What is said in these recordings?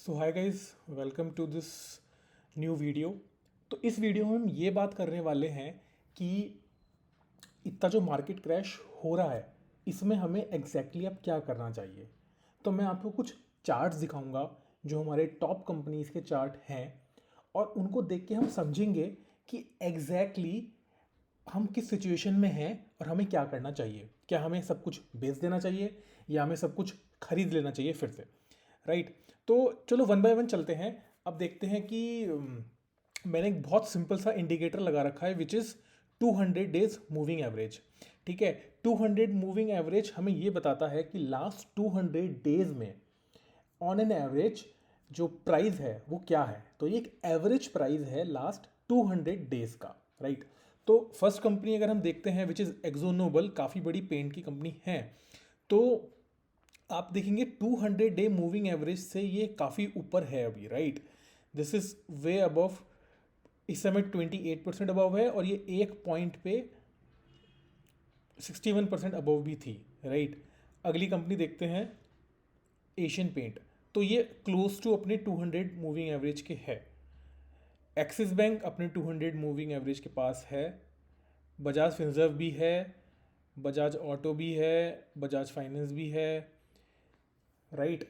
So hi guys, welcome to this new video. तो इस video में हम ये बात करने वाले हैं कि इतना जो मार्केट क्रैश हो रहा है इसमें हमें एग्जैक्टली अब क्या करना चाहिए। तो मैं आपको कुछ चार्ट्स दिखाऊंगा जो हमारे टॉप कंपनीज के चार्ट हैं, और उनको देख के हम समझेंगे कि एग्जैक्टली हम किस सिचुएशन में हैं और हमें क्या करना चाहिए। क्या हमें सब कुछ बेच देना चाहिए या हमें सब कुछ खरीद लेना चाहिए फिर से, राइट। तो चलो वन बाय वन चलते हैं। अब देखते हैं कि मैंने एक बहुत सिंपल सा इंडिकेटर लगा रखा है which is 200 days moving average. ठीक है, 200 मूविंग एवरेज हमें ये बताता है कि लास्ट 200 डेज में ऑन एन एवरेज जो प्राइस है वो क्या है। तो ये एक एवरेज प्राइस है लास्ट 200 डेज का, राइट। तो फर्स्ट कंपनी अगर हम देखते हैं विच इज़ एक्जो नोबल, काफ़ी बड़ी पेंट की कंपनी है। तो आप देखेंगे 200 डे मूविंग एवरेज से ये काफ़ी ऊपर है अभी, right. This is way above, इस समय 28% अबव है, और ये एक पॉइंट पे 61% अबव भी थी, राइट। अगली कंपनी देखते हैं एशियन पेंट। तो ये क्लोज टू अपने 200 मूविंग एवरेज के है। एक्सिस बैंक अपने 200 मूविंग एवरेज के पास है। बजाज फिनसर्व भी है, बजाज ऑटो भी है, बजाज फाइनेंस भी है, राइट।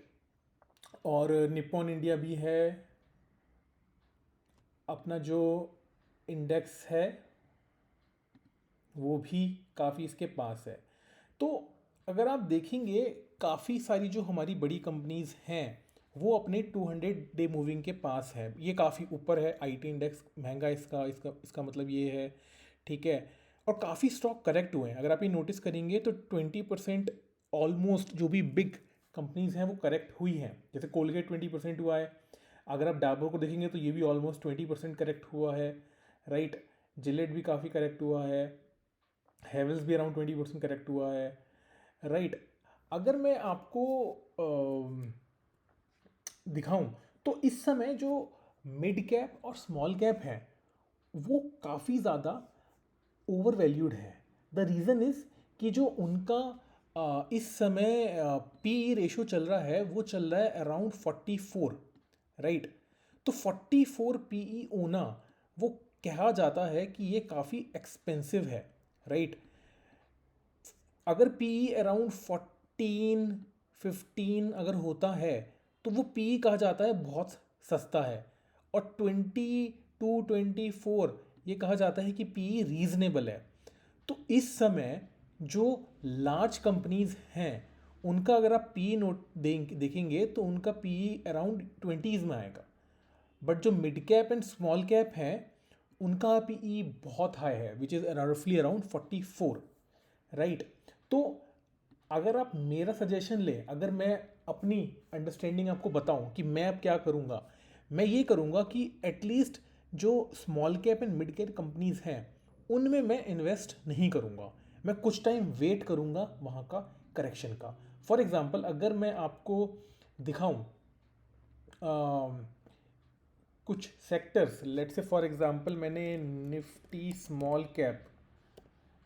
और निप्पॉन इंडिया भी है। अपना जो इंडेक्स है वो भी काफ़ी इसके पास है। तो अगर आप देखेंगे काफ़ी सारी जो हमारी बड़ी कंपनीज़ हैं वो अपने 200 डे मूविंग के पास है, ये काफ़ी ऊपर है। आईटी इंडेक्स महंगा इसका इसका इसका मतलब ये है, ठीक है। और काफ़ी स्टॉक करेक्ट हुए हैं। अगर आप ये नोटिस करेंगे तो 20% ऑलमोस्ट जो भी बिग कंपनीज़ हैं वो करेक्ट हुई हैं। जैसे कोलगेट 20% हुआ है। अगर आप डाबर को देखेंगे तो ये भी ऑलमोस्ट 20% करेक्ट हुआ है, राइट। जिलेट भी काफ़ी करेक्ट हुआ है। हेवल्स भी अराउंड 20% करेक्ट हुआ है, राइट। अगर मैं आपको दिखाऊं तो इस समय जो मिड कैप और स्मॉल कैप है वो काफ़ी ज़्यादा ओवर वैल्यूड है। द रीज़न इज़ कि जो उनका इस समय पी ई रेशो चल रहा है वो चल रहा है अराउंड 44, राइट। तो 44 पी ई ओना वो कहा जाता है कि ये काफ़ी एक्सपेंसिव है, राइट। अगर पी ई अराउंड 14-15 अगर होता है तो वो पी ई कहा जाता है बहुत सस्ता है। और 22-24 ये कहा जाता है कि पी ई रीजनेबल है। तो इस समय जो लार्ज कंपनीज हैं उनका अगर आप पी नोट देखेंगे तो उनका पी अराउंड 20s में आएगा। बट जो mid cap and small cap हैं उनका पी बहुत हाई है विच इज़ रफली अराउंड 44, राइट। तो अगर आप मेरा सजेशन लें, अगर मैं अपनी अंडरस्टैंडिंग आपको बताऊं कि मैं अब क्या करूंगा, मैं ये करूंगा कि एटलीस्ट जो small cap and mid cap companies हैं उनमें मैं इन्वेस्ट नहीं करूंगा। मैं कुछ टाइम वेट करूंगा वहाँ का करेक्शन का। फॉर एग्जांपल अगर मैं आपको दिखाऊं कुछ सेक्टर्स, लेट से फॉर एग्जांपल मैंने निफ्टी स्मॉल कैप,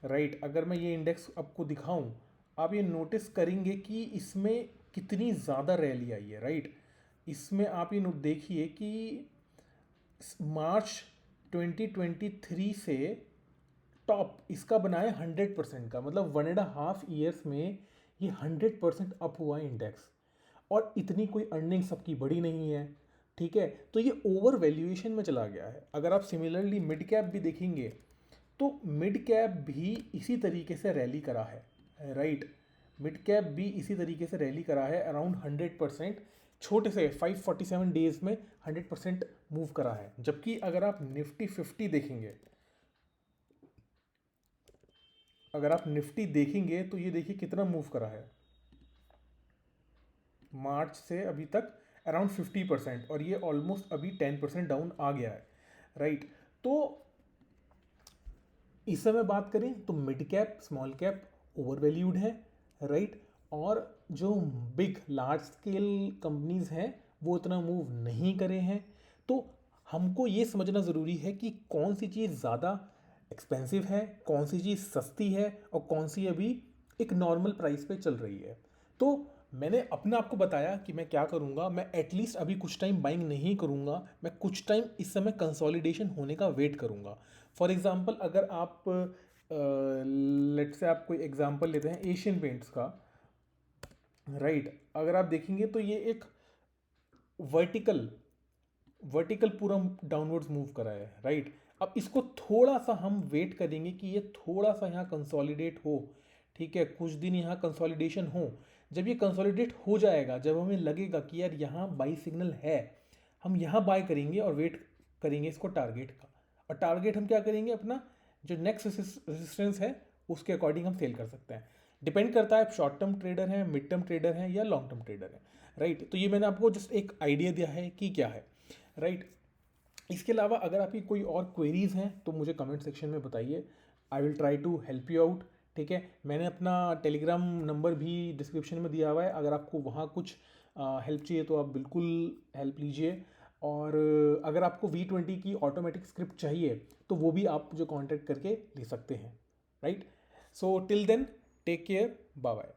राइट, अगर मैं ये इंडेक्स आपको दिखाऊं आप ये नोटिस करेंगे कि इसमें कितनी ज़्यादा रैली आई है, राइट। इसमें आप ये नोट देखिए कि मार्च 2023 से टॉप इसका बनाए 100% का, मतलब 1.5 ईयर्स में ये 100% अप हुआ है इंडेक्स। और इतनी कोई अर्निंग सबकी बड़ी नहीं है, ठीक है। तो ये ओवर वैल्यूएशन में चला गया है। अगर आप सिमिलरली मिड कैप भी देखेंगे तो मिड कैप भी इसी तरीके से रैली करा है, राइट। मिड कैप भी इसी तरीके से रैली करा है अराउंड 100%। छोटे से 547 डेज में 100% मूव करा है। जबकि अगर आप निफ्टी 50 देखेंगे, अगर आप निफ्टी देखेंगे तो ये देखिए कितना मूव करा है मार्च से अभी तक अराउंड 50%, और ये ऑलमोस्ट अभी 10% डाउन आ गया है, राइट। तो इस समय बात करें तो mid cap small cap over valued है, राइट। और जो बिग लार्ज स्केल कंपनीज हैं वो इतना मूव नहीं करे हैं। तो हमको ये समझना ज़रूरी है कि कौन सी चीज़ ज़्यादा एक्सपेंसिव है, कौन सी चीज़ सस्ती है, और कौन सी अभी एक नॉर्मल प्राइस पे चल रही है। तो मैंने अपने आपको बताया कि मैं क्या करूँगा, मैं एटलीस्ट अभी कुछ टाइम बाइंग नहीं करूँगा, मैं कुछ टाइम इस समय कंसोलिडेशन होने का वेट करूँगा। फॉर एग्जांपल अगर आप लेट्स से आप कोई एग्जांपल लेते हैं एशियन पेंट्स का, राइट, अगर आप देखेंगे तो ये एक वर्टिकल वर्टिकल पूरा डाउनवर्ड्स मूव करा है, राइट। अब इसको थोड़ा सा हम वेट करेंगे कि ये थोड़ा सा यहाँ कंसोलिडेट हो, ठीक है, कुछ दिन यहाँ कंसोलिडेशन हो। जब ये कंसोलिडेट हो जाएगा, जब हमें लगेगा कि यार यहाँ बाई सिग्नल है, हम यहाँ बाय करेंगे और वेट करेंगे इसको टारगेट का। और टारगेट हम क्या करेंगे, अपना जो नेक्स्ट रेजिस्टेंस है उसके अकॉर्डिंग हम सेल कर सकते हैं। डिपेंड करता है आप शॉर्ट टर्म ट्रेडर हैं, मिड टर्म ट्रेडर हैं या लॉन्ग टर्म ट्रेडर हैं, राइट। तो ये मैंने आपको जस्ट एक आइडिया दिया है कि क्या है, राइट। इसके अलावा अगर आपकी कोई और क्वेरीज हैं तो मुझे कमेंट सेक्शन में बताइए, I will try to help you out, ठीक है। मैंने अपना टेलीग्राम नंबर भी डिस्क्रिप्शन में दिया हुआ है, अगर आपको वहाँ कुछ हेल्प चाहिए तो आप बिल्कुल हेल्प लीजिए। और अगर आपको V20 की ऑटोमेटिक स्क्रिप्ट चाहिए तो वो भी आप मुझे कांटेक्ट करके ले सकते हैं, right. So till then, take care, bye bye.